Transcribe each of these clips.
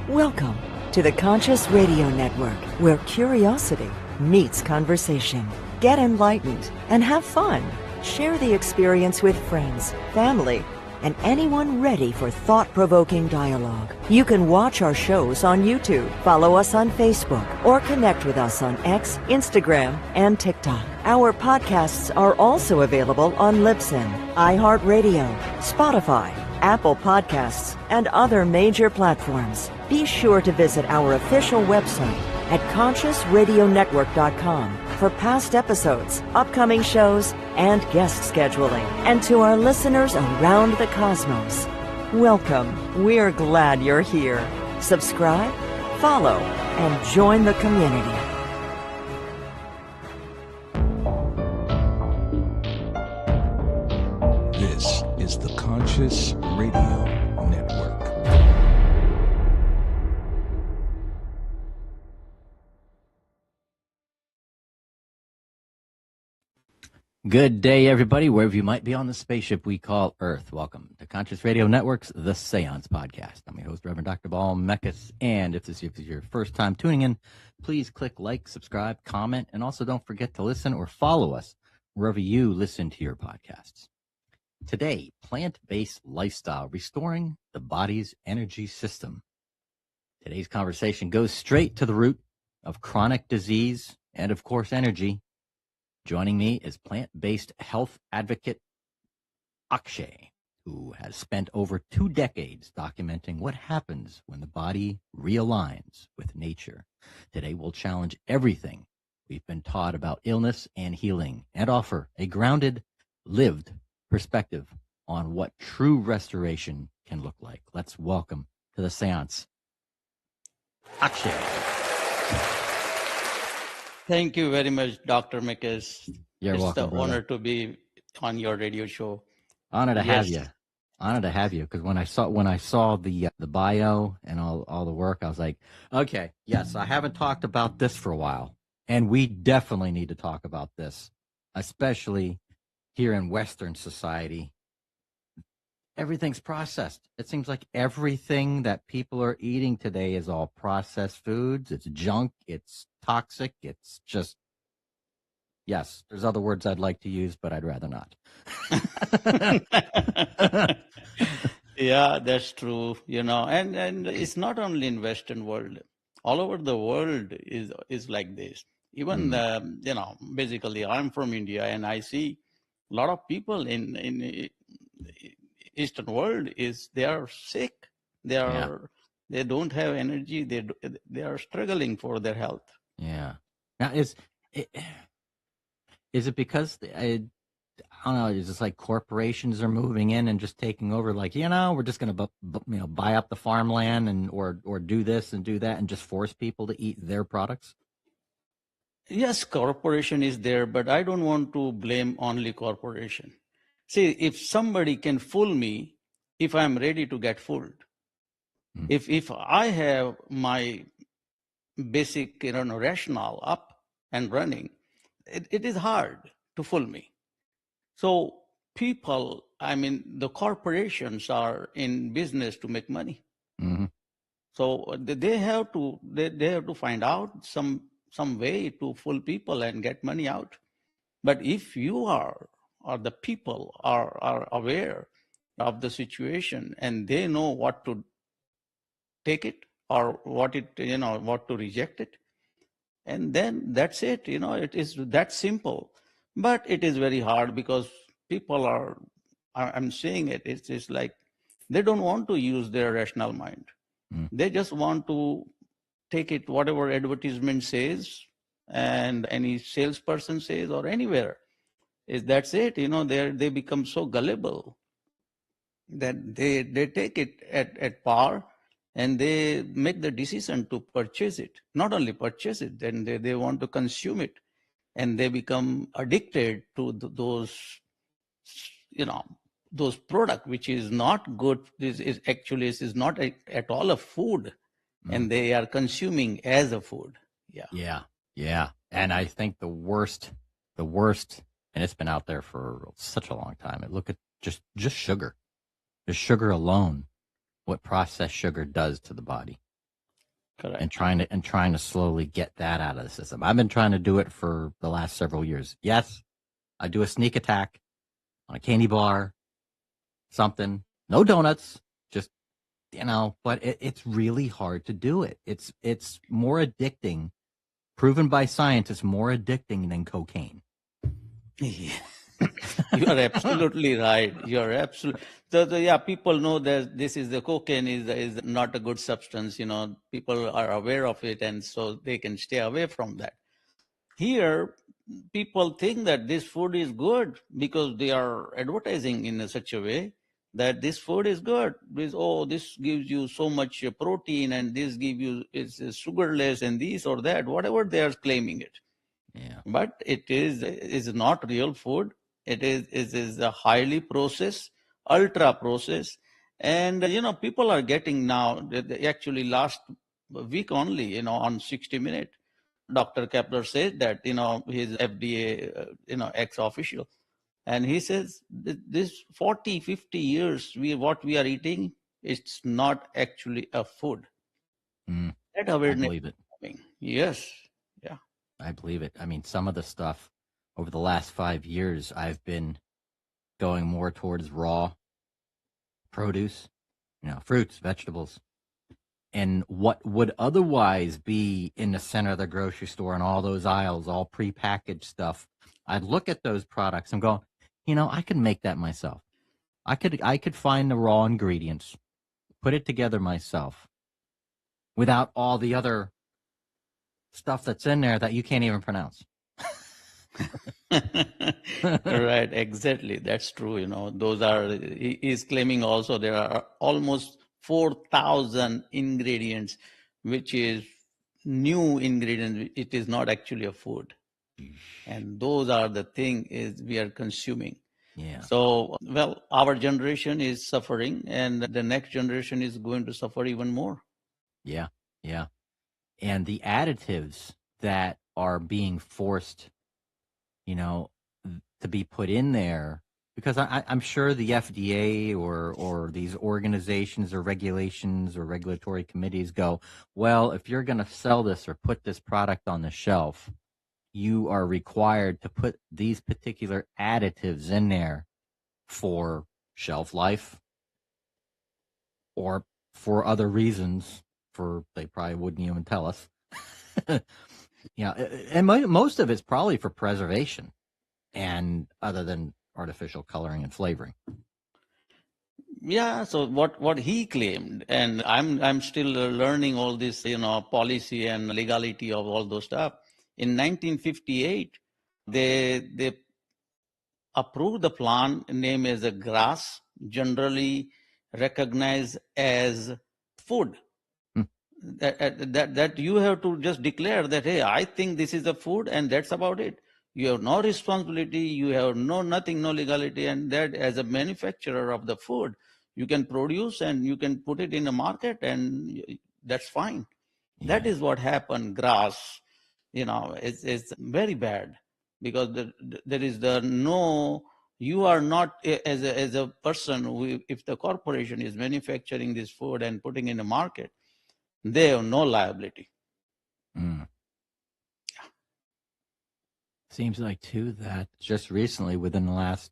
Welcome to the Conscious Radio Network, where curiosity meets conversation. Get enlightened and have fun. Share the experience with friends, family, and anyone ready for thought-provoking dialogue. You can watch our shows on YouTube, follow us on Facebook, or connect with us on X, Instagram, and TikTok. Our podcasts are also available on Libsyn, iHeartRadio, Spotify, Apple Podcasts, and other major platforms. Be sure to visit our official website at consciousradionetwork.com for past episodes, upcoming shows, and guest scheduling. And to our listeners around the cosmos, welcome. We're glad you're here. Subscribe, follow, and join the community. This is the Conscious Radio Network. Good day, everybody, wherever you might be on the spaceship we call Earth. Welcome to Conscious Radio Network's The Seance Podcast. I'm your host, Reverend Dr. Baal Mekas, and if this is your first time tuning in, please click like, subscribe, comment, and also don't forget to listen or follow us wherever you listen to your podcasts. Today, plant-based lifestyle, restoring the body's energy system. Today's conversation goes straight to the root of chronic disease and, of course, energy. Joining me is plant-based health advocate Axay, who has spent over 2 decades documenting what happens when the body realigns with nature. Today, we'll challenge everything we've been taught about illness and healing and offer a grounded, lived perspective on what true restoration can look like. Let's welcome to the seance Axay. Thank you very much, Dr. Mekas. You're welcome, It's an brother. honor to be on your radio show. Honor to have Yes. you. Honor to have you. Because when I saw the bio and all the work, I was like, okay, yes, I haven't talked about this for a while, and we definitely need to talk about this, especially here in Western society. Everything's processed. It seems like everything that people are eating today is all processed foods. It's junk. It's toxic. It's just, yes, there's other words I'd like to use, but I'd rather not. Yeah, that's true. And it's not only in Western world. All over the world is like this. Even basically, I'm from India, and I see a lot of people in Eastern world they are sick. They don't have energy. They are struggling for their health. Yeah. Now, is it because I don't know? Is it like corporations are moving in and just taking over? Like, we're just going to buy up the farmland and or do this and do that and just force people to eat their products? Yes, corporation is there, but I don't want to blame only corporation. See, if somebody can fool me, if I'm ready to get fooled, if I have my basic rationale up and running, it is hard to fool me. So people, the corporations are in business to make money. Mm-hmm. So they have to find out some way to fool people and get money out. But if you are, or the people are aware of the situation and they know what to take it or what to reject it, and then that's it. It is that simple. But it is very hard because people I'm saying it's like they don't want to use their rational mind. They just want to take it, whatever advertisement says and any salesperson says or anywhere. That's it. They become so gullible that they take it at par and they make the decision to purchase it. Not only purchase it, then they want to consume it, and they become addicted to those product, which is not good. This is not at all a food, and they are consuming as a food. Yeah. And I think the worst, and it's been out there for such a long time. Look at just sugar. Just sugar alone, what processed sugar does to the body. Correct. and trying to slowly get that out of the system. I've been trying to do it for the last several years. Yes, I do a sneak attack on a candy bar, something, no donuts, just, but it's really hard to do it. It's more addicting, proven by scientists, more addicting than cocaine. Yeah. You are absolutely right. You are absolutely. Yeah, people know that this is the cocaine is not a good substance. People are aware of it, and so they can stay away from that. Here, people think that this food is good because they are advertising in such a way that this food is good. This gives you so much protein, and this gives you is sugarless, and this or that, whatever they are claiming it. Yeah. But it is not real food. It is a highly processed, ultra processed, and people are getting now. Actually, last week only, on 60 Minutes, Dr. Kepler said that his FDA ex official, and he says this 40, 50 years what we are eating, it's not actually a food. That I awareness believe it. is coming. Yes, yeah. I believe it. I mean, some of the stuff over the last 5 years, I've been going more towards raw produce, fruits, vegetables, and what would otherwise be in the center of the grocery store and all those aisles, all prepackaged stuff. I'd look at those products and go, I could make that myself. I could find the raw ingredients, put it together myself without all the other stuff that's in there that you can't even pronounce. Right, exactly. That's true. Those are, he is claiming also there are almost 4,000 ingredients, which is new ingredients. It is not actually a food. And those are the thing is we are consuming. Yeah. So, well, our generation is suffering, and the next generation is going to suffer even more. Yeah. Yeah. And the additives that are being forced, to be put in there, because I'm sure the FDA or these organizations or regulations or regulatory committees go, well, if you're going to sell this or put this product on the shelf, you are required to put these particular additives in there for shelf life or for other reasons, they probably wouldn't even tell us. And most of it's probably for preservation and other than artificial coloring and flavoring. Yeah, so what he claimed, and I'm still learning all this, policy and legality of all those stuff. In 1958, they approved the plant name as a grass, generally recognized as food. That you have to just declare that, hey, I think this is a food, and that's about it. You have no responsibility, you have nothing, no legality, and that as a manufacturer of the food, you can produce and you can put it in the market, and that's fine. Yeah. That is what happened. Grass, it's very bad because there is you are not as a person who, if the corporation is manufacturing this food and putting in the market, they have no liability. Seems like too that just recently within the last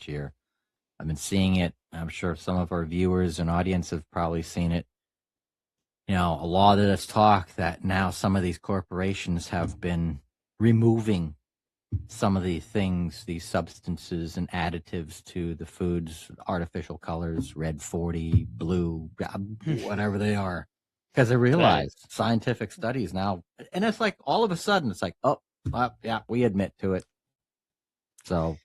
year, I've been seeing it. I'm sure some of our viewers and audience have probably seen it. A lot of this talk that now some of these corporations have been removing some of these things, these substances and additives to the foods, artificial colors, red 40, blue, whatever they are. Because they realize scientific studies now, and it's like all of a sudden it's like, oh, yeah, we admit to it. So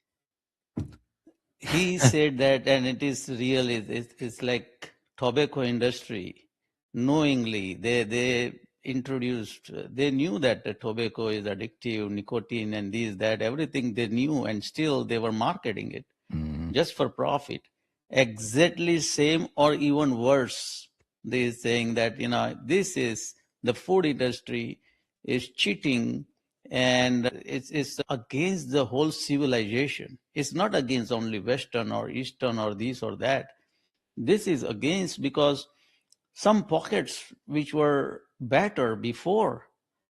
he said that, and it is real. It's like tobacco industry. Knowingly, they introduced. They knew that the tobacco is addictive, nicotine, and that everything they knew, and still they were marketing it just for profit. Exactly same or even worse. They saying that this is the food industry is cheating. And it's against the whole civilization. It's not against only Western or Eastern or this or that. This is against because some pockets which were better before,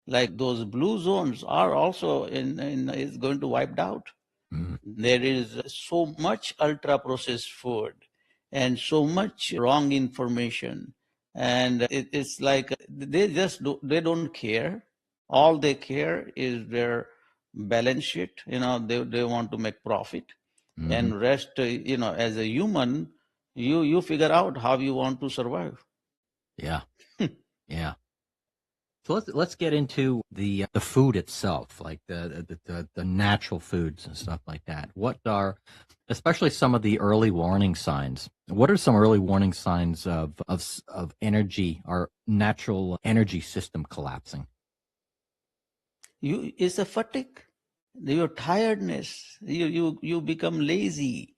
like those blue zones, are also is going to wiped out. There is so much ultra processed food and so much wrong information, and it's like they don't care. All they care is their balance sheet. They want to make profit, and rest. As a human, you figure out how you want to survive. Yeah. Yeah. So let's get into the food itself, like the natural foods and stuff like that. What are, especially some of the early warning signs? What are some early warning signs of energy, our natural energy system collapsing? It's a fatigue, your tiredness. You become lazy.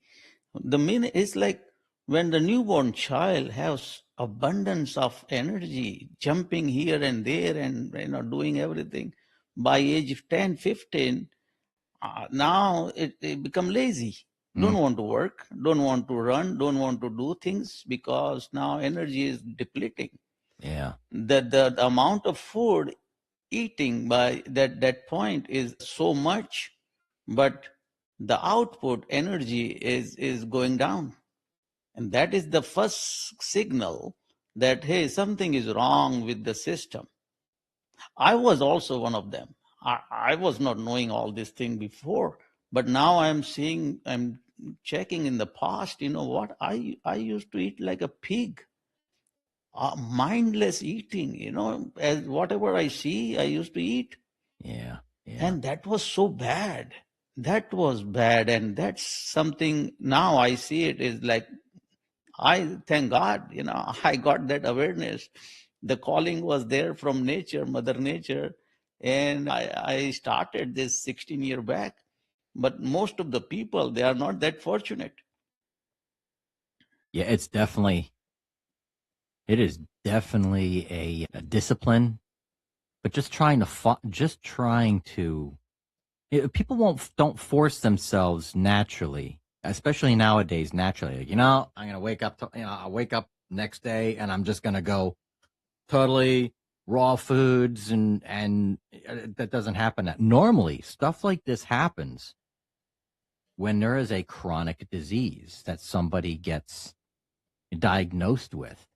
The minute it's like when the newborn child has abundance of energy, jumping here and there and doing everything. By age of 10, 15, now it become lazy. Don't want to work, don't want to run, don't want to do things because now energy is depleting. Yeah. The amount of food eating by that point is so much, but the output energy is going down. And that is the first signal that, hey, something is wrong with the system. I was also one of them. I was not knowing all this thing before, but now I'm checking in the past, what I used to eat like a pig, mindless eating, as whatever I see, I used to eat. Yeah. Yeah. And that was so bad. That was bad. And that's something now I see it is like, I thank God, I got that awareness. The calling was there from nature, Mother Nature. And I started this 16 year back. But most of the people, they are not that fortunate. Yeah. It is definitely a discipline, but just trying to people don't force themselves naturally, especially nowadays. Naturally, like, I'm gonna wake up. I'll wake up next day and I'm just gonna go totally raw foods, and that doesn't happen. Normally, stuff like this happens when there is a chronic disease that somebody gets diagnosed with.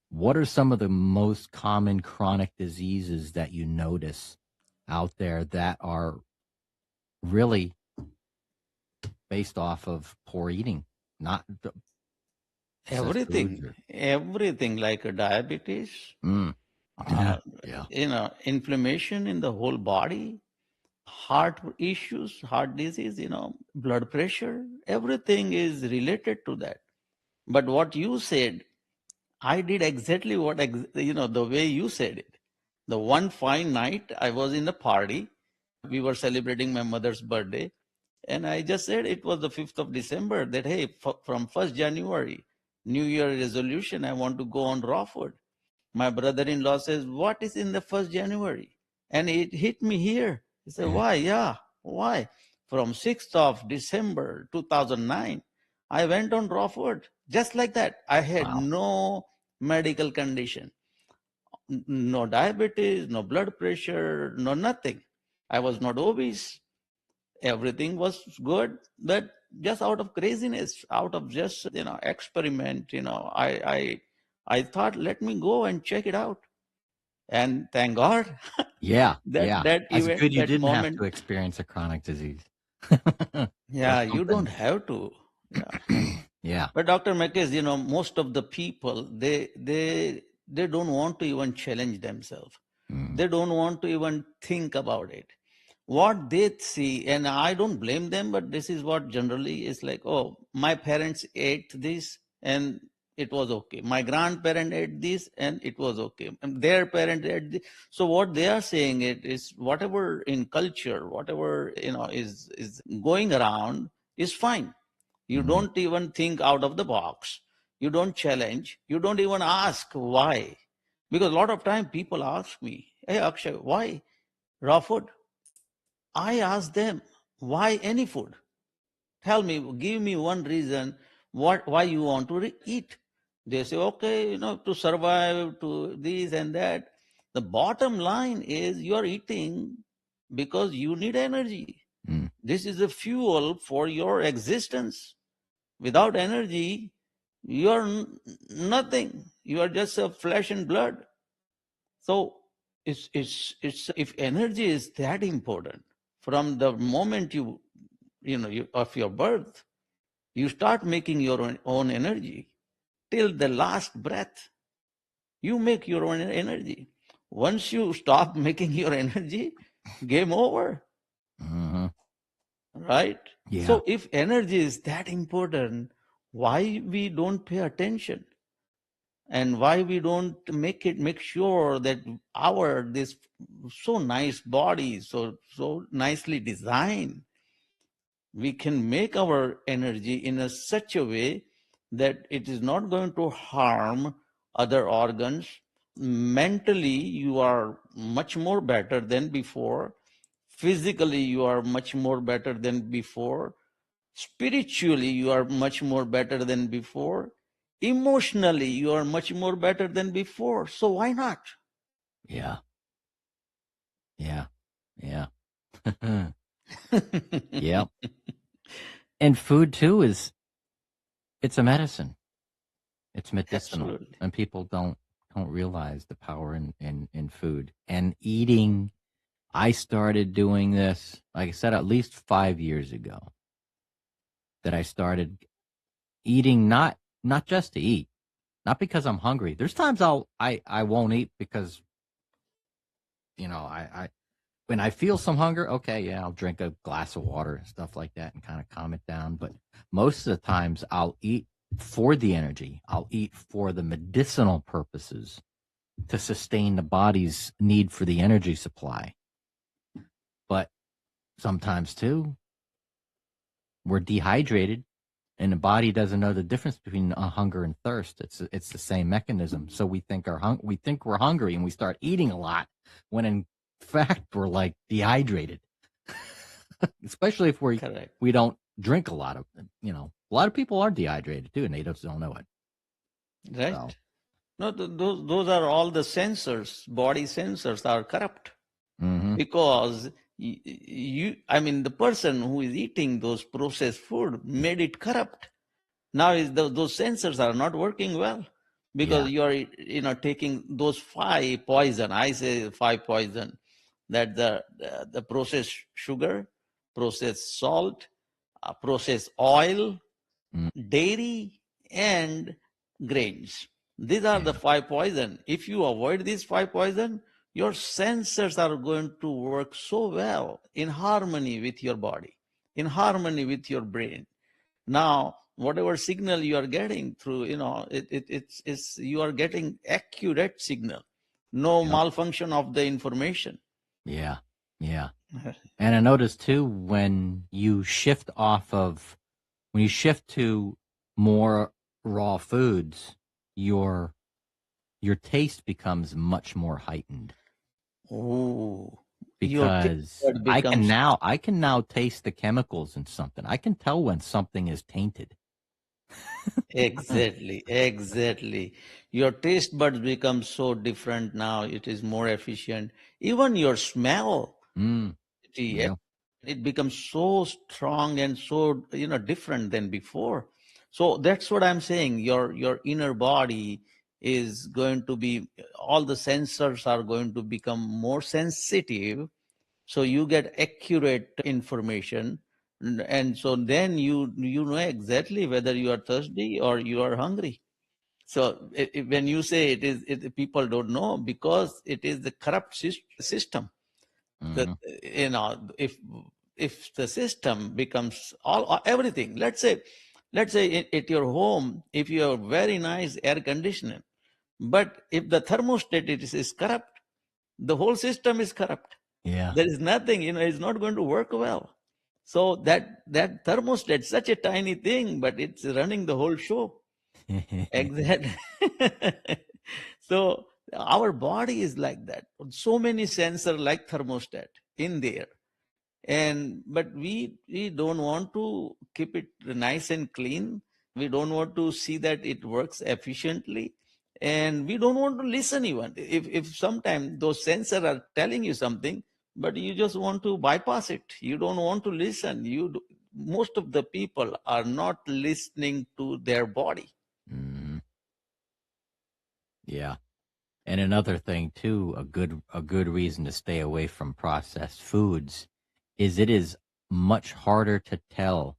What are some of the most common chronic diseases that you notice out there that are really based off of poor eating, not processed foods? Everything like a diabetes, Yeah, yeah, inflammation in the whole body, heart issues, heart disease, blood pressure, everything is related to that. But what you said, I did exactly the way you said it. The one fine night I was in a party, we were celebrating my mother's birthday, and I just said it was the 5th of December that, hey, from 1st January, New Year resolution, I want to go on raw food. My brother-in-law says, what is in the 1st January? And it hit me here. He said, why? Yeah, why? From 6th of December 2009, I went on raw food. Just like that. I had wow, no medical condition, no diabetes, no blood pressure, no nothing. I was not obese. Everything was good, but just out of craziness, out of just, experiment, I thought, let me go and check it out. And thank God yeah, that yeah. that That's event, good. You that didn't have moment. to experience a chronic disease. Yeah, That's you don't something. have to. Yeah. Yeah. But Dr. Mekas, most of the people, they don't want to even challenge themselves. They don't want to even think about it. What they see, and I don't blame them, but this is what generally is like, oh, my parents ate this and it was okay. My grandparent ate this and it was okay. And their parent ate this. So what they are saying it is whatever in culture, whatever is going around is fine. You Mhm. don't even think out of the box. You don't challenge. You don't even ask why. Because a lot of time people ask me, hey Akshay, why raw food? I ask them, why any food? Tell me, give me one reason why you want to eat. They say, okay, to survive, to this and that. The bottom line is you're eating because you need energy. Mm. This is the fuel for your existence. Without energy, you're nothing. You are just a flesh and blood. So it's if energy is that important from the moment you of your birth, you start making your own energy till the last breath. You make your own energy. Once you stop making your energy, game over, Hmm. right? Yeah. So if energy is that important, why we don't pay attention? And why we don't make sure that our this so nice body, so nicely designed, we can make our energy in such a way that it is not going to harm other organs. Mentally you are much more better than before, physically you are much more better than before, spiritually you are much more better than before, emotionally you are much more better than before. So why not? Yeah. Yeah. Yeah. Yeah. And food too it's a medicine. It's medicinal. Absolutely. And people don't realize the power in food. And eating, I started doing this, like I said, at least 5 years ago, that I started eating not just to eat, not because I'm hungry. There's times I won't eat because, I when I feel some hunger, okay, yeah, I'll drink a glass of water and stuff like that and kind of calm it down. But most of the times I'll eat for the energy. I'll eat for the medicinal purposes to sustain the body's need for the energy supply. But sometimes too, we're dehydrated and the body doesn't know the difference between hunger and thirst. It's the same mechanism. So we think we think we're hungry and we start eating a lot when in fact we're like dehydrated. Especially if Correct. we don't drink a lot of, a lot of people are dehydrated too, and they just don't know it. Right. So, No, those are all the sensors, body sensors are corrupt. mhm. Because the person who is eating those processed food made it corrupt. Now those sensors are not working well because Yeah. you are taking those five poison. I say five poison, that the processed sugar, processed salt, processed oil, Mm, dairy, and grains. These are the yeah. five poison. If you avoid these five poison, your sensors are going to work so well in harmony with your body, in harmony with your brain. Now, whatever signal you are getting through, it's you are getting accurate signal, no Yep. malfunction of the information. Yeah. Yeah. And I noticed too when you shift to more raw foods, your taste becomes much more heightened Oh, your taste because bud becomes I can now taste the chemicals in something. I can tell when something is tainted. exactly, exactly. Your taste buds become so different now. It is more efficient. Even your smell, Mm, it yeah. it becomes so strong and so different than before. So that's what I'm saying. Your inner body is going to be, all the sensors are going to become more sensitive, so you get accurate information. And so then you know exactly whether you are thirsty or you are hungry. So when you say people don't know because it is the corrupt system. The, Hmm. if the system becomes all everything, let's say at your home, if you have very nice air conditioner, but if the thermostat is corrupt, the whole system is corrupt. Yeah. There is nothing, it's not going to work well. So that thermostat, such a tiny thing, but it's running the whole show. Exactly. So our body is like that. So many sensors like thermostat in there. And but we don't want to keep it nice and clean. We don't want to see that it works efficiently. And we don't want to listen even. If sometimes those sensors are telling you something, but you just want to bypass it. You don't want to listen. Most of the people are not listening to their body. Hmm. Yeah. And another thing too, a good reason to stay away from processed foods is it is much harder to tell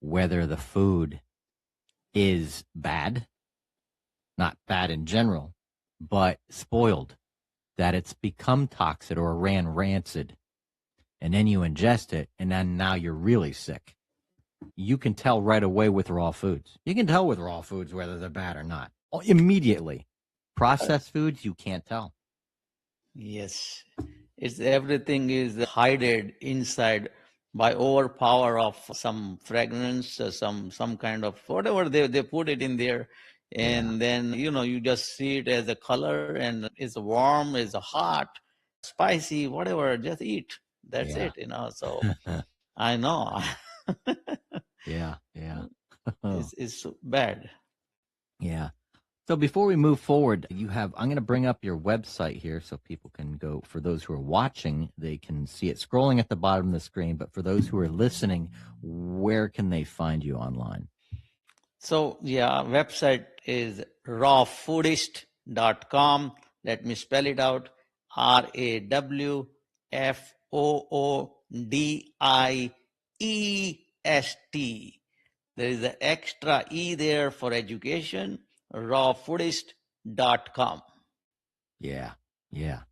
whether the food is bad, not bad in general, but spoiled, that it's become toxic or ran rancid, and then you ingest it, and then now you're really sick. You can tell right away with raw foods. You can tell with raw foods whether they're bad or not. Immediately. Processed foods, you can't tell. Yes, it's everything is hidden inside by overpower of some fragrance, some kind of whatever they put it in there, and then you just see it as a color, and it's warm, it's hot, spicy, whatever. Just eat. That's Yeah. it. So I know Yeah. Yeah. it's so bad. Yeah. So before we move forward, I'm going to bring up your website here so people can go, for those who are watching, they can see it scrolling at the bottom of the screen. But for those who are listening, where can they find you online? So, yeah, website is rawfoodist.com. Let me spell it out. RAWFOODIEST. There is an extra E there for education. Rawfoodist.com. Yeah. Yeah.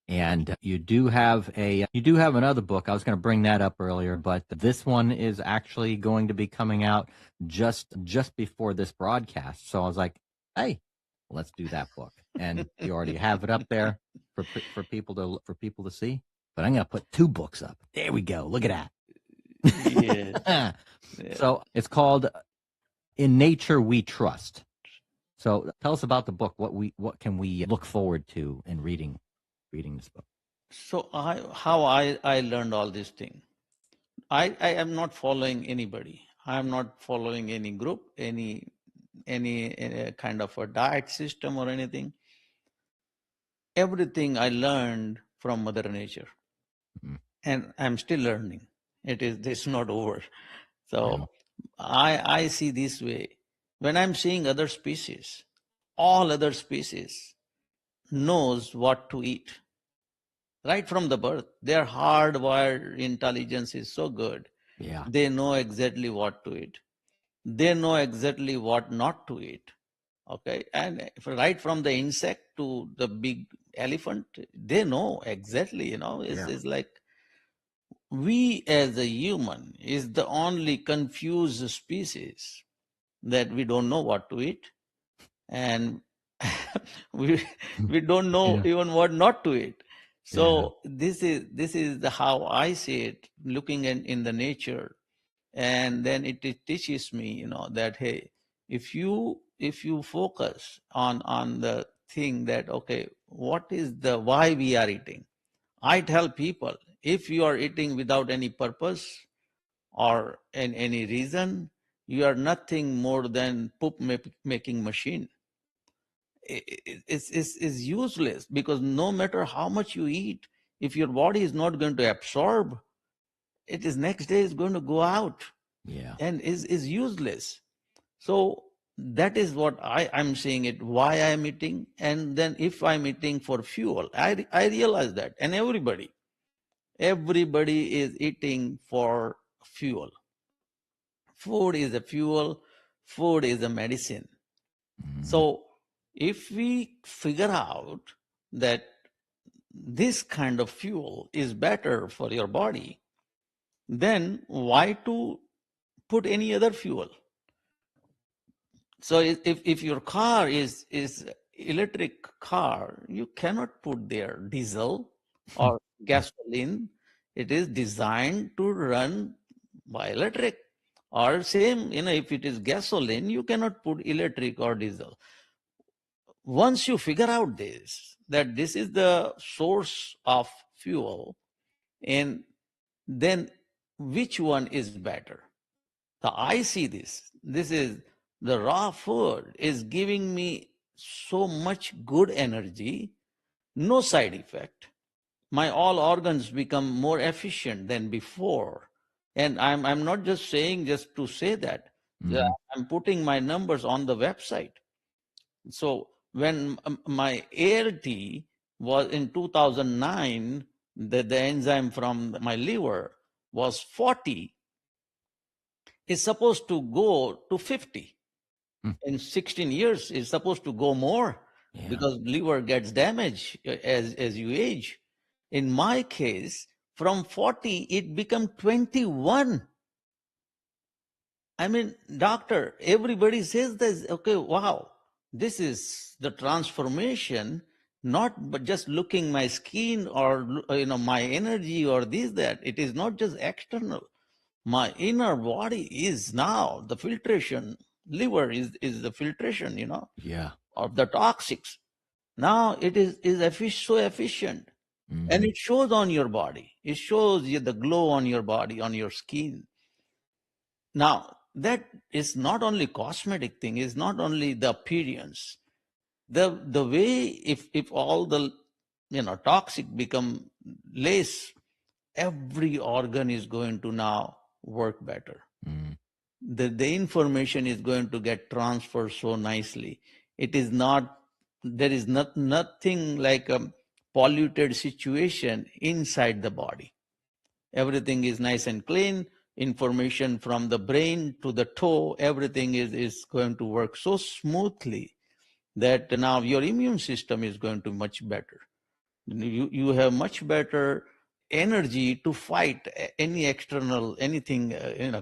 And you do have another book. I was going to bring that up earlier, but this one is actually going to be coming out just before this broadcast. So I was like, hey, let's do that book. And you already have it up there for people to see. But I'm going to put 2 books up. There we go. Look at that. Yeah. So it's called In Nature We Trust. So tell us about the book. What can we look forward to in reading this book? So how I learned all these things. I am not following anybody. I am not following any group, any kind of a diet system or anything. Everything I learned from Mother Nature, and I'm still learning. It's not over. So I see this way. When I'm seeing other species, all other species knows what to eat right from the birth. Their hardwired intelligence is so good. Yeah. They know exactly what to eat. They know exactly what not to eat. Okay. And right from the insect to the big elephant, they know exactly, it's like we as a human is the only confused species that we don't know what to eat. And we don't know even what not to eat. So this is how I see it, looking in the nature. And then it teaches me, that hey, if you focus on the thing that okay, what is the why we are eating. I tell people, if you are eating without any purpose or any reason, you are nothing more than poop making machine. It's useless, because no matter how much you eat, if your body is not going to absorb, it is next day is going to go out. Yeah. And is useless. So that is what I'm saying it, why I'm eating. And then if I'm eating for fuel, I realize that. And everybody is eating for fuel. Food is a fuel, food is a medicine. So if we figure out that this kind of fuel is better for your body, then why to put any other fuel? So if your car is electric car, you cannot put there diesel or gasoline. It is designed to run by electric. Or same, if it is gasoline, you cannot put electric or diesel. Once you figure out this, that this is the source of fuel, and then which one is better? So I see this. This is the raw food is giving me so much good energy, no side effect. My all organs become more efficient than before. And I'm not just saying just to say that. Mhm. I'm putting my numbers on the website. So when my ALT was in 2009, the enzyme from my liver was 40, is supposed to go to 50. Mm. In 16 years, it's supposed to go more Yeah. because liver gets damaged as you age. In my case, from 40, it become 21. I mean, doctor, everybody says this, okay, wow, this is the transformation, not but just looking my skin or my energy or this, that. It is not just external. My inner body is now the filtration. Liver is the filtration, Yeah. of the toxics. Now it is so efficient. And Mhm. it shows on your body. It shows you the glow on your body, on your skin. Now, that is not only cosmetic thing, is not only the appearance. The way, if all the toxic become less, every organ is going to now work better. Mhm. The information is going to get transferred so nicely. It is not, there is nothing like a polluted situation inside the body. Everything is nice and clean. Information from the brain to the toe, everything is going to work so smoothly that now your immune system is going to much better. You have much better energy to fight any external anything,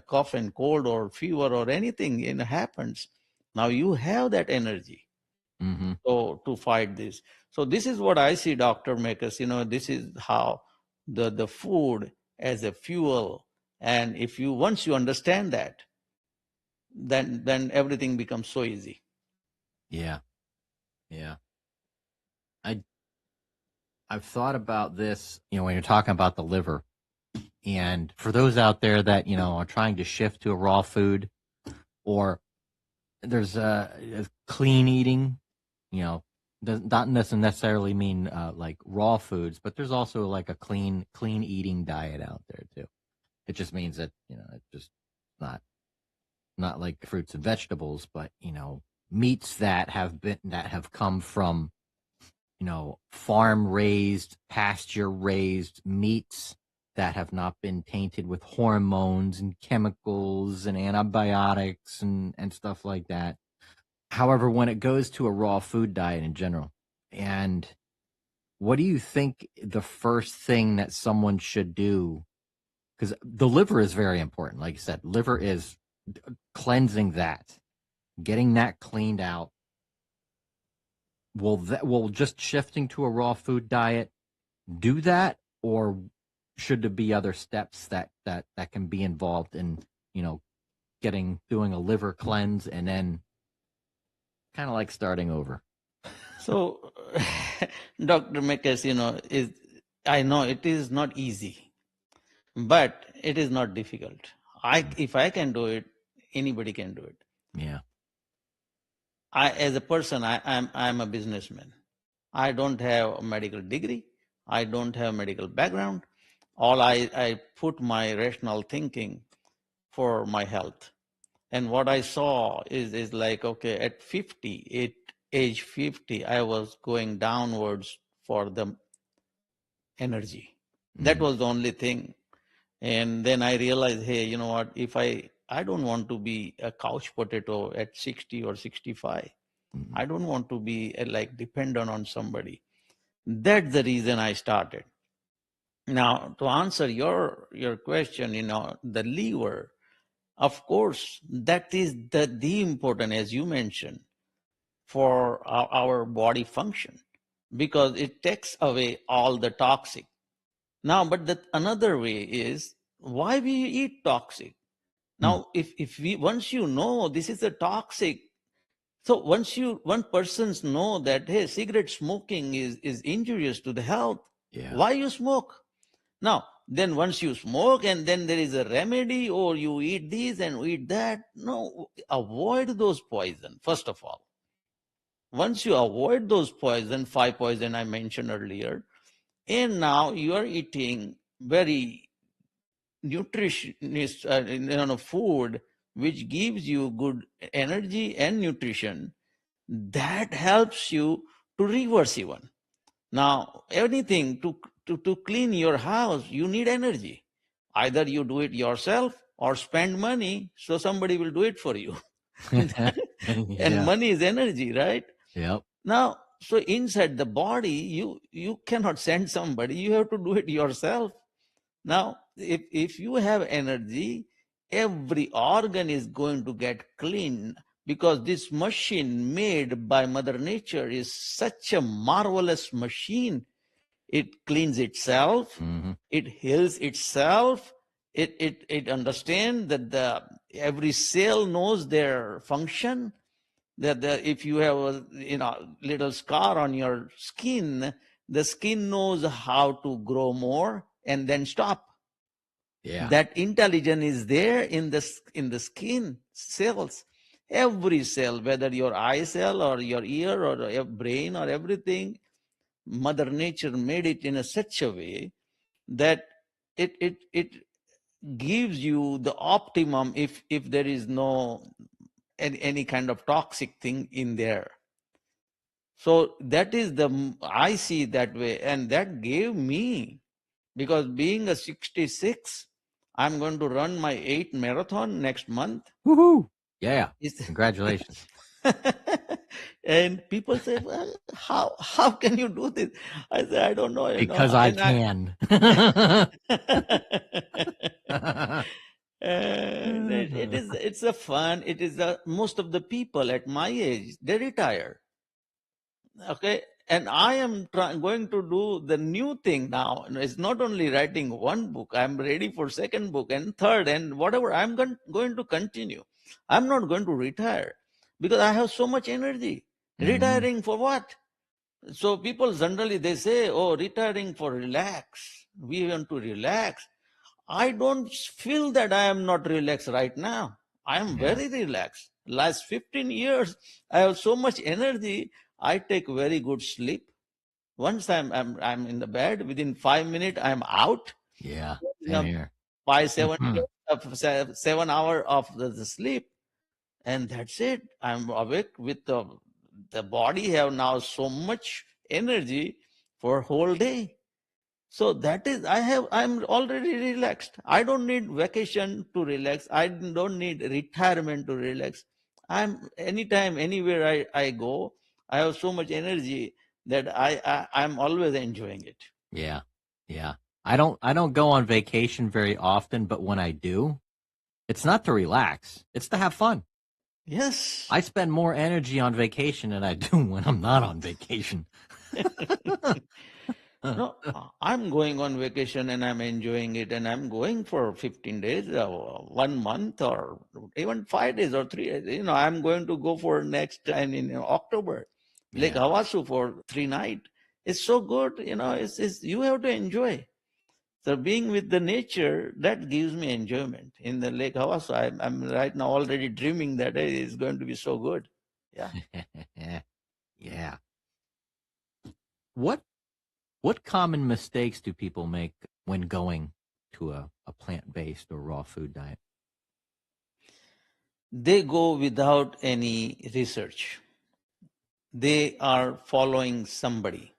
cough and cold or fever or anything happens. Now you have that energy Mhm. so to fight this. So this is what I see, Dr. Makers. This is how the food as a fuel. And if you once you understand that, then everything becomes so easy. Yeah. Yeah. I I've thought about this, when you're talking about the liver. And for those out there that, are trying to shift to a raw food, or there's a clean eating, doesn't necessarily mean like raw foods, but there's also like a clean eating diet out there too. It just means that, it's just not like fruits and vegetables, but, meats that have come from, farm raised, pasture raised meats that have not been tainted with hormones and chemicals and antibiotics and stuff like that. However, when it goes to a raw food diet in general, and what do you think the first thing that someone should do? Because the liver is very important. Like you said, liver is cleansing that, getting that cleaned out. Will just shifting to a raw food diet do that, or should there be other steps that can be involved in doing a liver cleanse and then kind of like starting over? So, Dr. Makers, I know it is not easy, but it is not difficult. If I can do it, anybody can do it. Yeah. As a person, I'm a businessman. I don't have a medical degree. I don't have medical background. All I put my rational thinking for my health. And what I saw is like, okay, at 50, at age 50, I was going downwards for the energy. That Mm-hmm. was the only thing. And then I realized, hey, you know what? If I don't want to be a couch potato at 60 or 65. Mm-hmm. I don't want to be like dependent on somebody. That's the reason I started. Now, to answer your question, the liver, of course, that is the important, as you mentioned, for our body function, because it takes away all the toxic. Now, but another way is why we eat toxic. Now, if we once you know this is a toxic, so one person's know that, hey, cigarette smoking is injurious to the health. Yeah. Why you smoke? Now, then once you smoke and then there is a remedy, or you eat this and eat that. No, avoid those poison, first of all. Once you avoid those poison, 5 poison I mentioned earlier, and now you are eating very nutritionist food which gives you good energy and nutrition, that helps you to reverse even. Now, anything to clean your house, you need energy. Either you do it yourself or spend money so somebody will do it for you. And Yeah. money is energy, right? Yep. Now, so inside the body, you cannot send somebody, you have to do it yourself. Now, if you have energy, every organ is going to get clean, because this machine made by Mother Nature is such a marvelous machine. It cleans itself, Hmm. it heals itself, it understands that every cell knows their function. That if you have a little scar on your skin, the skin knows how to grow more and then stop. Yeah. That intelligence is there in the skin cells. Every cell, whether your eye cell or your ear or your brain or everything, Mother Nature made it in such a way that it gives you the optimum if there is no any kind of toxic thing in there. So that is I see that way, and that gave me, because being a 66, I'm going to run my 8th marathon next month. Woohoo! Yeah. It's- Congratulations. And people say, well, how can you do this? I say, I don't know. Because I And can. and it's a fun. It is most of the people at my age, they retire. Okay. And I am going to do the new thing now. And it's not only writing one book, I'm ready for second book and third and whatever. I'm going to continue. I'm not going to retire because I have so much energy. Retiring for what? So people generally they say, oh, retiring for relax. We want to relax. I don't feel that I am not relaxed right now. I am Yeah. very relaxed. Last 15 years, I have so much energy. I take very good sleep. Once I'm in the bed, within 5 minutes I'm out. Yeah. You Same know, here. 7 hour of the sleep, and that's it. I'm awake with the body have now so much energy for whole day. So that is, I'm already relaxed. I don't need vacation to relax. I don't need retirement to relax. I'm anytime, anywhere I go, I have so much energy that I'm always enjoying it. Yeah. Yeah. I don't go on vacation very often, but when I do, it's not to relax. It's to have fun. Yes. I spend more energy on vacation than I do when I'm not on vacation. No, I'm going on vacation and I'm enjoying it, and I'm going for 15 days, 1 month, or even 5 days or 3 days. I'm going to go for next time in October, Lake Yeah. Havasu for 3 nights. It's so good, it's you have to enjoy. So being with the nature, that gives me enjoyment. In the Lake Havasu, I'm right now already dreaming that it's going to be so good. Yeah. Yeah. What common mistakes do people make when going to a plant-based or raw food diet? They go without any research. They are following somebody.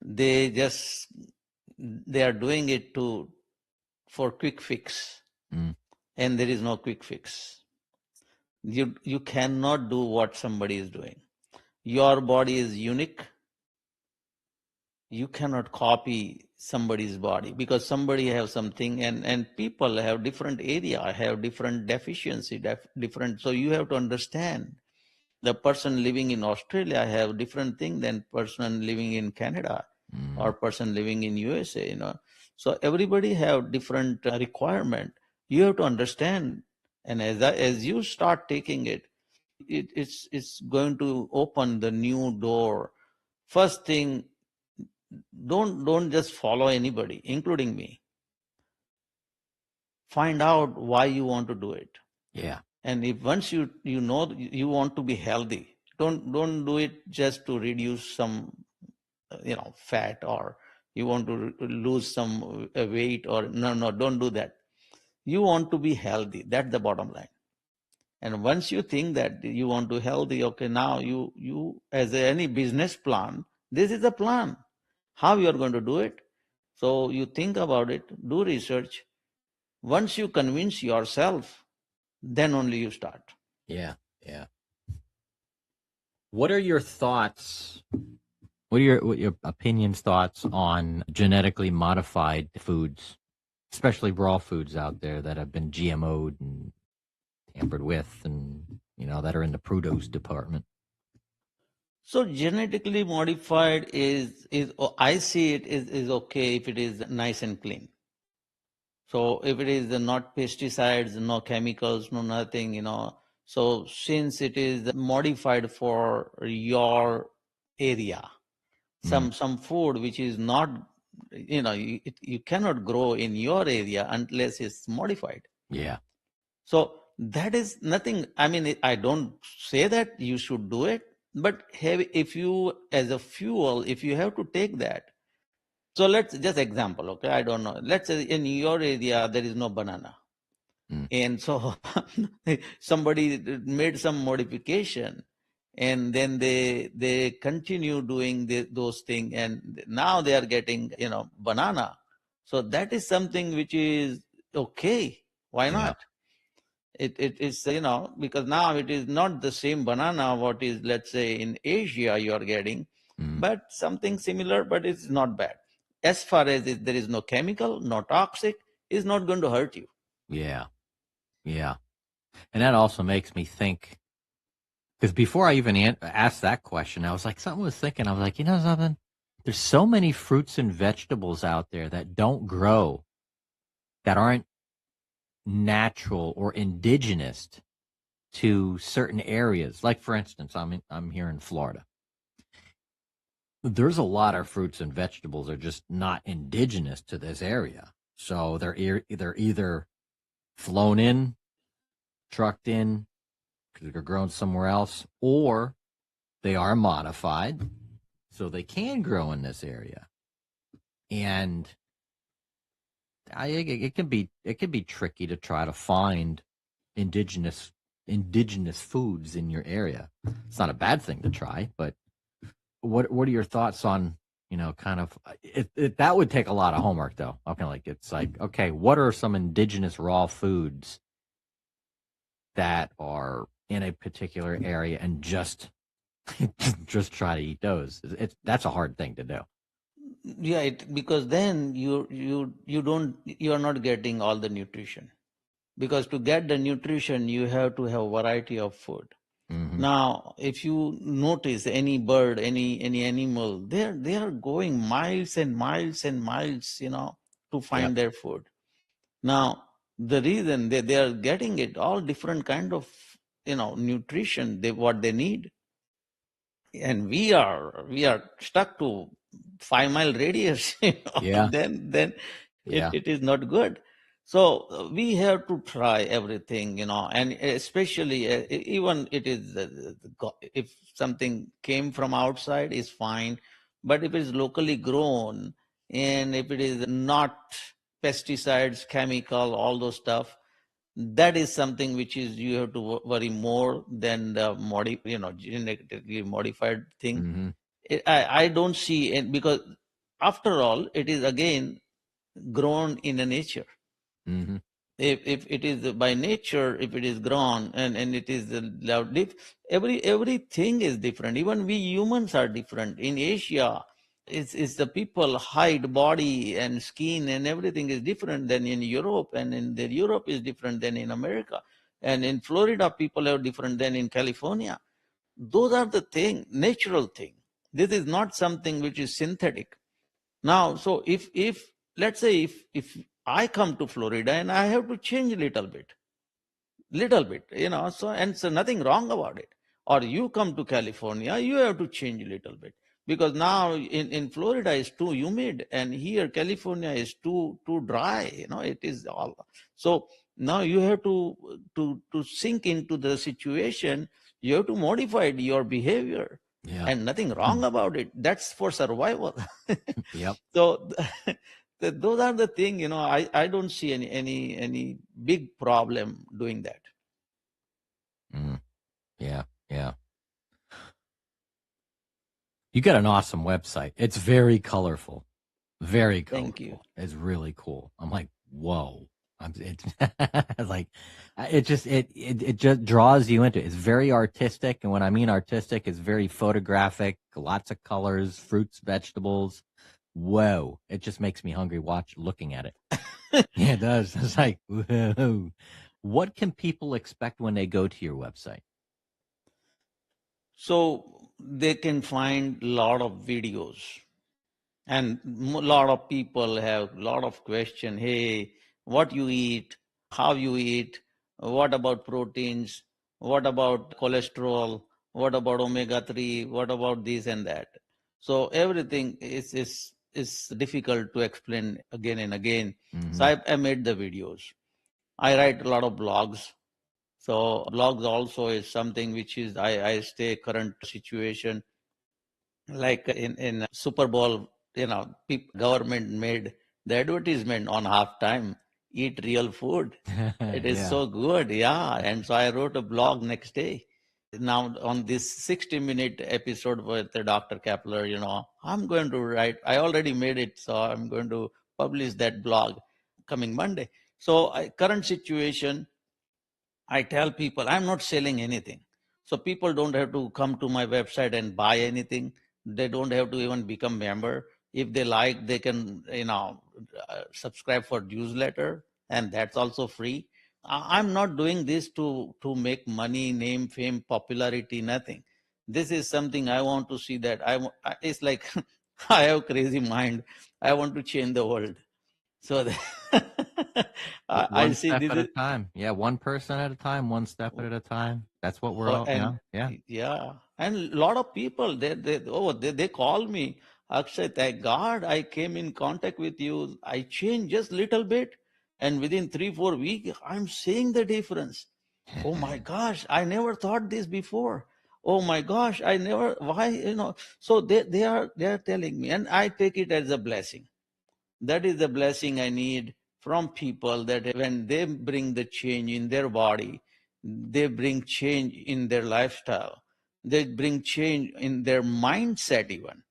They are doing it for quick fix, Mm. and there is no quick fix. You cannot do what somebody is doing. Your body is unique. You cannot copy somebody's body, because somebody have something, and people have different area, have different deficiency, different. So you have to understand, the person living in Australia have different thing than person living in Canada or person living in USA. So everybody have different requirement. You have to understand, and as you start taking it's going to open the new door. First thing, don't just follow anybody, including me. Find out why you want to do it. Yeah. And if once you know you want to be healthy, don't do it just to reduce some fat, or you want to lose some weight, or no, don't do that. You want to be healthy. That's the bottom line. And once you think that you want to healthy, okay, now you as any business plan, this is the plan. How you are going to do it? So you think about it, do research. Once you convince yourself, then only you start. Yeah. Yeah. What are your thoughts? What are your opinions, thoughts on genetically modified foods, especially raw foods out there that have been GMO'd and tampered with, and that are in the produce department? So genetically modified is I see it is okay if it is nice and clean. So if it is not pesticides, no chemicals, no nothing, so since it is modified for your area, some food which is not, you cannot grow in your area unless it's modified. Yeah. So that is nothing. I mean, I don't say that you should do it, but if you, as a fuel, if you have to take that. So let's just example, okay? I don't know. Let's say in your area there is no banana, and so somebody made some modification, and then they continue doing those things, and now they are getting banana. So that is something which is okay. Why Yeah. not? It is, because now it is not the same banana what is, let's say, in Asia you are getting, but something similar, but it's not bad. As far as there is no chemical, no toxic, it's not going to hurt you. Yeah. Yeah. And that also makes me think, because before I even asked that question, I was like, something was thinking, I was like, something? There's so many fruits and vegetables out there that don't grow, that aren't natural or indigenous to certain areas. Like, for instance, I'm here in Florida. There's a lot of fruits and vegetables that are just not indigenous to this area. So they're either flown in, trucked in, because they're grown somewhere else, or they are modified so they can grow in this area. And it can be tricky to try to find indigenous foods in your area. It's not a bad thing to try, but what are your thoughts on, kind of that would take a lot of homework though. Okay, like it's like, okay, what are some indigenous raw foods that are in a particular area, and just try to eat those? That's a hard thing to do. Yeah, because then you are not getting all the nutrition. Because to get the nutrition, you have to have a variety of food. Now, if you notice any bird, any animal, they are going miles and miles and miles, to find their food. Now, the reason they are getting it all different kind of, nutrition, what they need. And we are stuck to 5 mile radius, Yeah. then Yeah. it is not good. So we have to try everything, and especially even it is if something came from outside is fine, but if it is locally grown, and if it is not pesticides, chemical, all those stuff, that is something which is you have to worry more than the genetically modified thing. I don't see it, because after all it is again grown in a nature. If it is by nature, if it is grown, and it is everything is different. Even we humans are different. In Asia, it's the people hide body and skin and everything is different than in Europe, and in the Europe is different than in America, and in Florida people are different than in California. Those are the natural thing. This is not something which is synthetic. Now, so if let's say if I come to Florida and I have to change a little bit, so nothing wrong about it. Or you come to California, you have to change a little bit. because now in Florida is too humid, and here California is too dry. It is all. So now you have to sink into the situation. You have to modify your behavior, Yeah. and nothing wrong about it. That's for survival. Yep. So those are the thing. I don't see any big problem doing that. Yeah. Yeah. You got an awesome website. It's very colorful. Very colorful. Thank you. It's really cool. I'm like, whoa. It's like, it just draws you into it. It's very artistic. And when I mean artistic, it's very photographic, lots of colors, fruits, vegetables. Whoa. It just makes me hungry looking at it. Yeah, it does. It's like, whoa. What can people expect when they go to your website? So they can find a lot of videos, and a lot of people have a lot of question. Hey, what you eat, how you eat, what about proteins, what about cholesterol, what about omega-3, what about this and that. So everything is difficult to explain again and again. So I made the videos. I write a lot of blogs. So blogs also is something which is I stay current situation. Like in Super Bowl, government made the advertisement on halftime. Eat real food. It is so good, yeah. And so I wrote a blog next day. Now on this 60-minute episode with Dr. Kapler, I'm going to write. I already made it, so I'm going to publish that blog coming Monday. So current situation, I tell people I'm not selling anything. So people don't have to come to my website and buy anything. They don't have to even become member. If they like, they can, subscribe for newsletter, and that's also free. I'm not doing this to make money, name, fame, popularity, nothing. This is something I want to see that it's like I have crazy mind. I want to change the world. So I One see step this at a is. time. Yeah, one person at a time, one step at a time. That's what we're all. And Yeah. and a lot of people they call me, Akshay, thank God I came in contact with you. I changed just little bit, and within 3-4 weeks I'm seeing the difference. Oh my gosh, I never thought this before. Oh my gosh, I never, why, so they are telling me, and I take it as a blessing. That is the blessing I need from people, that when they bring the change in their body, they bring change in their lifestyle, they bring change in their mindset even.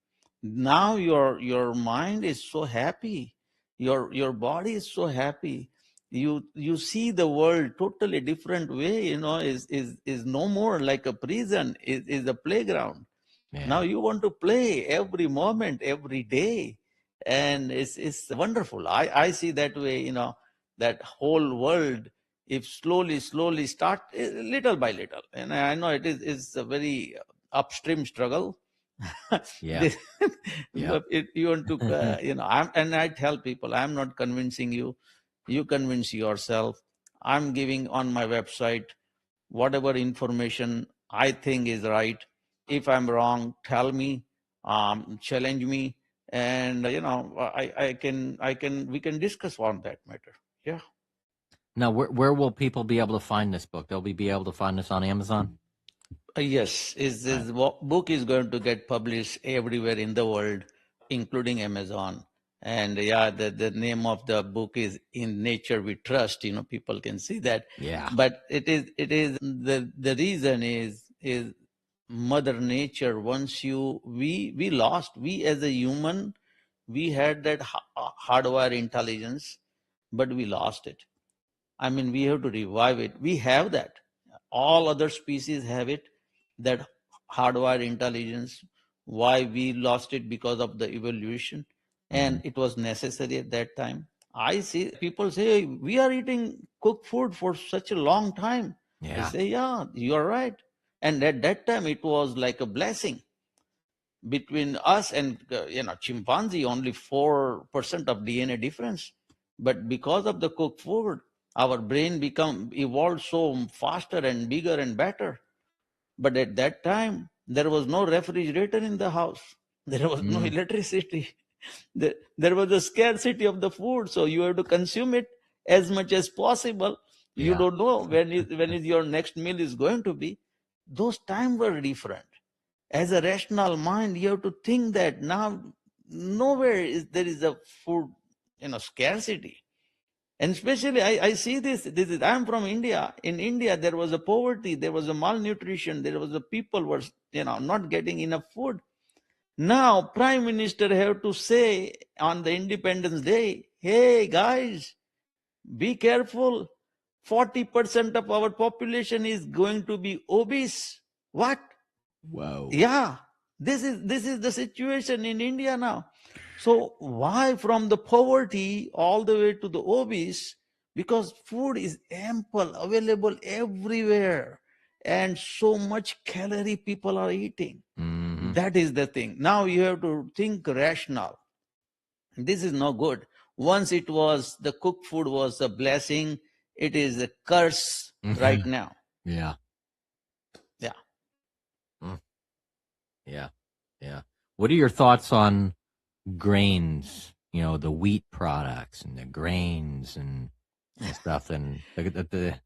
Now your mind is so happy, your body is so happy. You see the world totally different way, is no more like a prison, is a playground. Now Yeah. you want to play every moment, every day, and it's wonderful. I see that way, that whole world. If slowly start, little by little, and I know it's a very upstream struggle. Yeah. This, Yeah. you want to, and I tell people, I'm not convincing you. You convince yourself. I'm giving on my website whatever information I think is right. If I'm wrong, tell me, challenge me, and we can discuss on that matter. Yeah. Now, where will people be able to find this book? They'll be able to find this on Amazon. Yes, is book is going to get published everywhere in the world, including Amazon. And yeah, the name of the book is In Nature We Trust. People can see that. Yeah. But it is the reason is Mother Nature. Once we lost, we as a human, we had that hardware intelligence, but we lost it. I mean, we have to revive it. We have that. All other species have it, that hardwired intelligence. Why we lost it? Because of the evolution, and it was necessary at that time. I see people say we are eating cooked food for such a long time. I Yeah. say, yeah, you're right. And at that time, it was like a blessing. Between us and chimpanzee, only 4% of DNA difference. But because of the cooked food, our brain become evolved so faster and bigger and better. But at that time, there was no refrigerator in the house. There was no electricity. There was a scarcity of the food, so you have to consume it as much as possible. You Yeah. don't know when is your next meal is going to be. Those times were different. As a rational mind, you have to think that now nowhere is there is a food, scarcity. And especially I see this. I'm from India. In India, there was a poverty, there was a malnutrition, there was a people were not getting enough food. Now, Prime Minister have to say on the Independence Day, hey guys, be careful. 40% of our population is going to be obese. What? Whoa. Yeah, this is the situation in India now. So why from the poverty all the way to the obese? Because food is ample, available everywhere, and so much calorie people are eating. Mhm. That is the thing. Now you have to think rational. This is no good. Once it was the cooked food was a blessing, it is a curse right now. Yeah. Yeah. Yeah. Yeah. What are your thoughts on grains? The wheat products and the grains and stuff, and the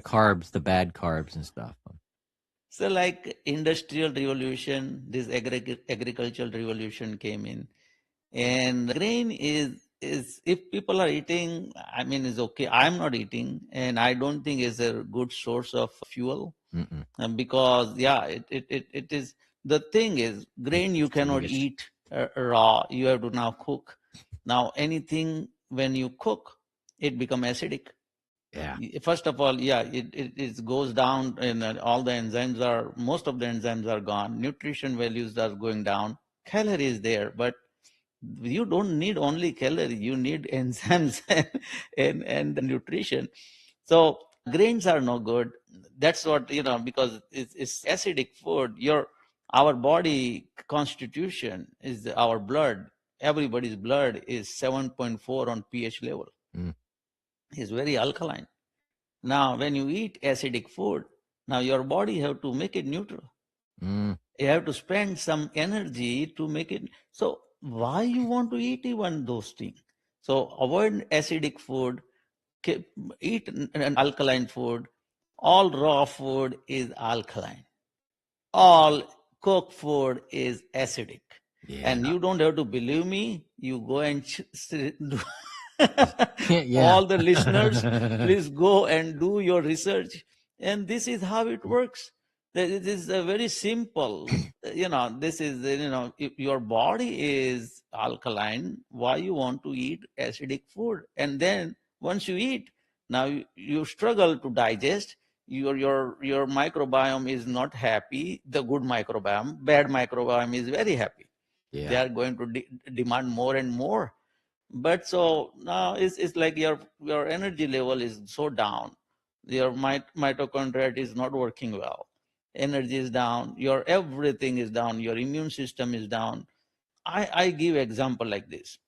carbs, the bad carbs and stuff. So like industrial revolution, this agricultural revolution came in, and grain is if people are eating, I mean, is okay. I'm not eating, and I don't think it's a good source of fuel, because it is. The thing is, grain you cannot eat raw. You have to now cook. Now anything when you cook, it become acidic. Yeah. First of all, it goes down, and all the enzymes are, most of the enzymes are gone. Nutrition values are going down. Calorie is there, but you don't need only calorie. You need enzymes and the nutrition. So grains are no good. That's what, because it's acidic food. Our body constitution is our blood. Everybody's blood is 7.4 on pH level. It's very alkaline. Now, when you eat acidic food, now your body have to make it neutral. You have to spend some energy to make it. So why you want to eat even those things? So avoid acidic food, eat an alkaline food. All raw food is alkaline. All cooked food is acidic. Yeah. And you don't have to believe me. You go and Yeah. all the listeners, please go and do your research. And this is how it works. It is a very simple. This is, if your body is alkaline, why you want to eat acidic food? And then once you eat, now you struggle to digest. Your microbiome is not happy. The good microbiome, bad microbiome is very happy. Yeah. They are going to demand more and more. But so now it's like your energy level is so down. Your mitochondria is not working well. Energy is down. Your everything is down. Your immune system is down. I give example like this.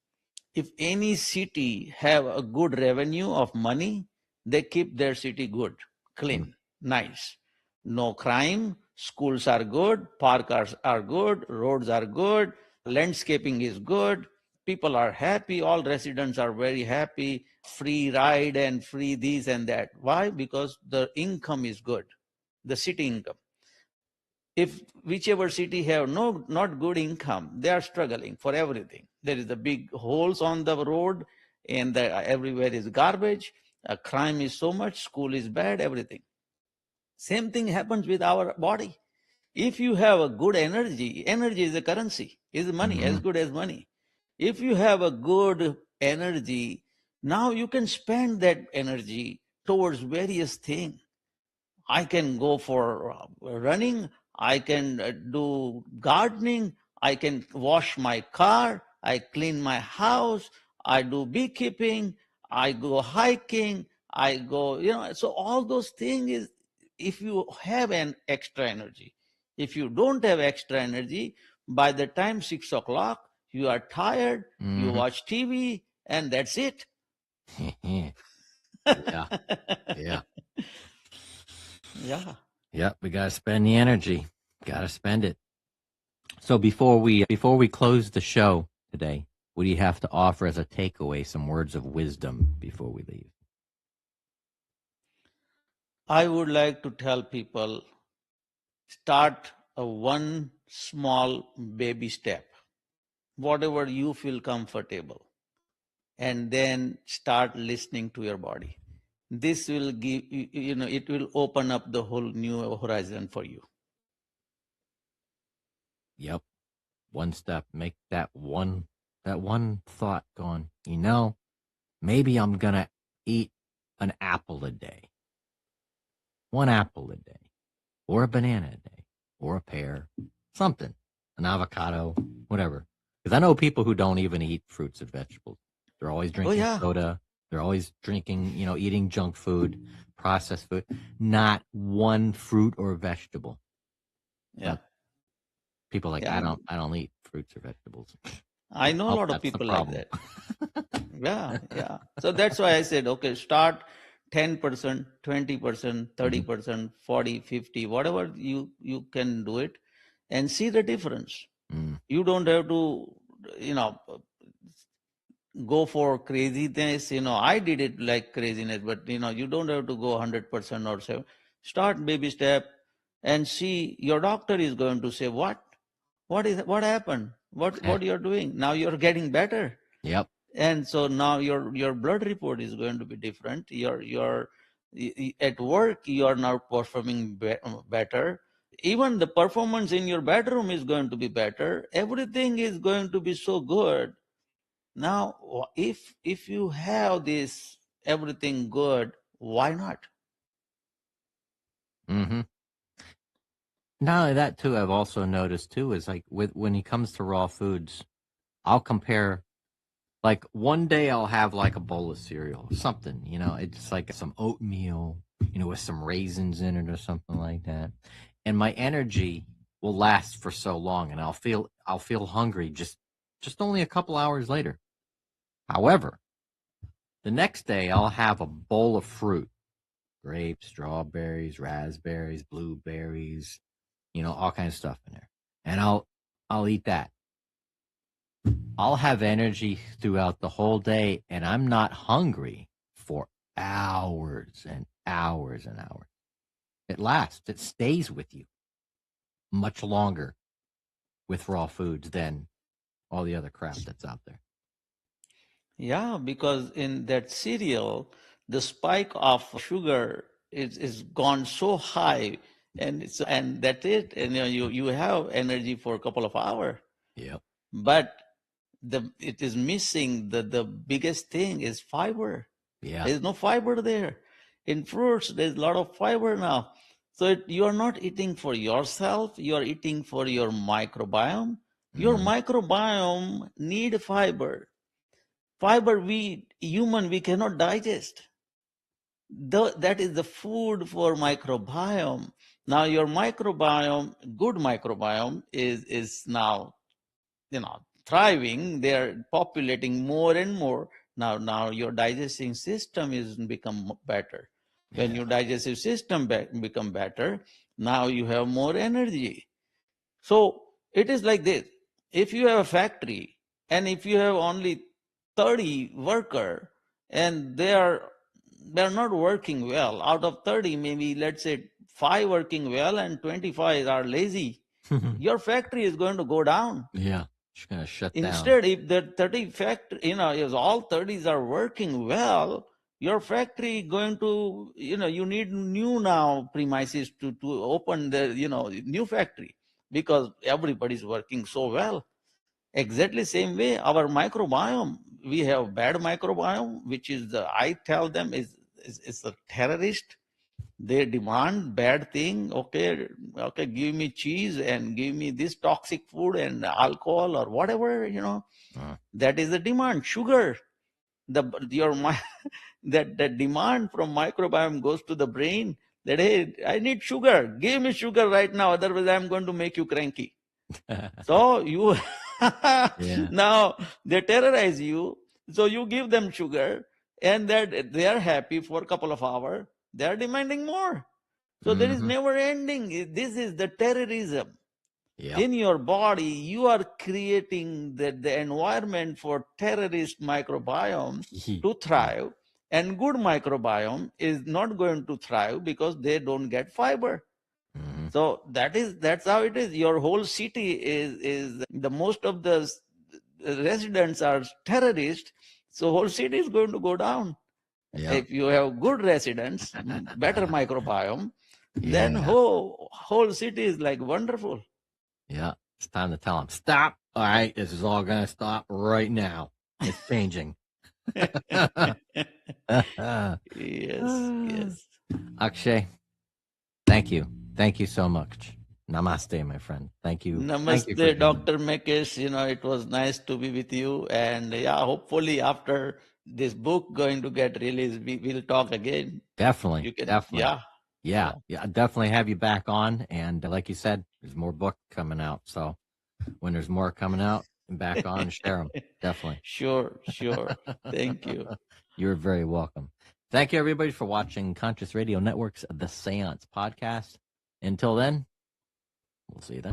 If any city have a good revenue of money, they keep their city good, clean, nice. No crime, schools are good, parks are good, roads are good, landscaping is good, people are happy, all residents are very happy, free ride and free this and that. Why? Because the income is good, the city income. If whichever city have not good income, they are struggling for everything. There is the big holes on the road, and everywhere is garbage. Crime is so much, school is bad, everything. Same thing happens with our body. If you have a good energy is a currency, is money, as good as money. If you have a good energy, now you can spend that energy towards various things. I can go for running. I can do gardening. I can wash my car. I clean my house. I do beekeeping. I go hiking. I go, so all those things is if you have an extra energy. If you don't have extra energy, by the time 6 o'clock, you are tired, you watch TV, and that's it. Yeah. Yeah. Yeah. Yep. We got to spend the energy. Got to spend it. So before we close the show today, what do you have to offer as a takeaway, some words of wisdom before we leave? I would like to tell people, start a one small baby step, whatever you feel comfortable, and then start listening to your body. This will give it will open up the whole new horizon for you. Yep. One step, make that one thought going, maybe I'm gonna eat an apple a day. One apple a day. Or a banana a day. Or a pear. Something. An avocado, whatever. Because I know people who don't even eat fruits and vegetables. They're always drinking soda. They're always drinking, eating junk food, processed food. Not one fruit or vegetable. Yeah. But people like, Yeah. I don't eat fruits or vegetables. I know a lot of people like that. Yeah. So that's why I said, okay, start 10%, 20%, 30%, 40, 50, whatever you can do it, and see the difference. You don't have to, go for craziness. I did it like craziness, but you don't have to go 100% or so. Start baby step and see. Your doctor is going to say, what happened? What you're doing? Now you're getting better. Yep. And so now your blood report is going to be different. Your at work you are now performing better. Even the performance in your bedroom is going to be better. Everything is going to be so good. Now, if you have this everything good, why not? Mm-hmm. Not only that, too, I've also noticed, too, is like when it comes to raw foods, I'll compare, like one day I'll have like a bowl of cereal, something, it's like some oatmeal, with some raisins in it or something like that. And my energy will last for so long, and I'll feel hungry just only a couple hours later. However, the next day I'll have a bowl of fruit, grapes, strawberries, raspberries, blueberries, all kinds of stuff in there. And I'll eat that. I'll have energy throughout the whole day, and I'm not hungry for hours and hours and hours. It lasts. It stays with you much longer with raw foods than all the other crap that's out there. Yeah, because in that cereal, the spike of sugar is gone so high, and that's it. And you have energy for a couple of hours. Yep. But it is missing the biggest thing is fiber. Yeah. There's no fiber there. In fruits, there's a lot of fiber now. So you are not eating for yourself, you are eating for your microbiome. Your microbiome need fiber. Fiber we cannot digest. That is the food for microbiome. Now your microbiome, good microbiome, is now thriving. They're populating more and more. Now your digestive system is become better. When your digestive system become better, now you have more energy. So it is like this. If you have a factory and if you have only 30 worker and they're not working well, out of 30, maybe let's say 5 working well and 25 are lazy, your factory is going to go down. Yeah. It's going to shut down. Instead, if the 30 factory, if all 30s are working well, your factory going to, you need new now premises to open the, new factory, because everybody's working so well. Exactly same way, our microbiome, we have bad microbiome, which is I tell them is a terrorist. They demand bad thing. Okay, give me cheese and give me this toxic food and alcohol or whatever, that is the demand. Sugar, that demand from microbiome goes to the brain that, hey, I need sugar, give me sugar right now, otherwise I'm going to make you cranky. So you now they terrorize you, so you give them sugar, and that they are happy for a couple of hours, they are demanding more. So there is never ending. This is the terrorism. Yeah. In your body, you are creating the environment for terrorist microbiome to thrive, and good microbiome is not going to thrive because they don't get fiber. Mm-hmm. So that's how it is. Your whole city is the most of the residents are terrorists, so whole city is going to go down. Yeah. If you have good residents, better microbiome, then Yeah. whole city is like wonderful. Yeah. It's time to tell them, stop. All right. This is all going to stop right now. It's changing. Yes. Akshay, thank you. Thank you so much. Namaste, my friend. Thank you. Thank you for Namaste, joining. Dr. Mekes. It was nice to be with you. And yeah, hopefully after this book going to get released, we will talk again. Definitely. You can, Definitely. yeah. Yeah. Definitely have you back on. And like you said, there's more books coming out. So when there's more coming out, back on, share them. Definitely. Sure. Thank you. You're very welcome. Thank you, everybody, for watching Conscious Radio Network's The Seance Podcast. Until then, we'll see you then.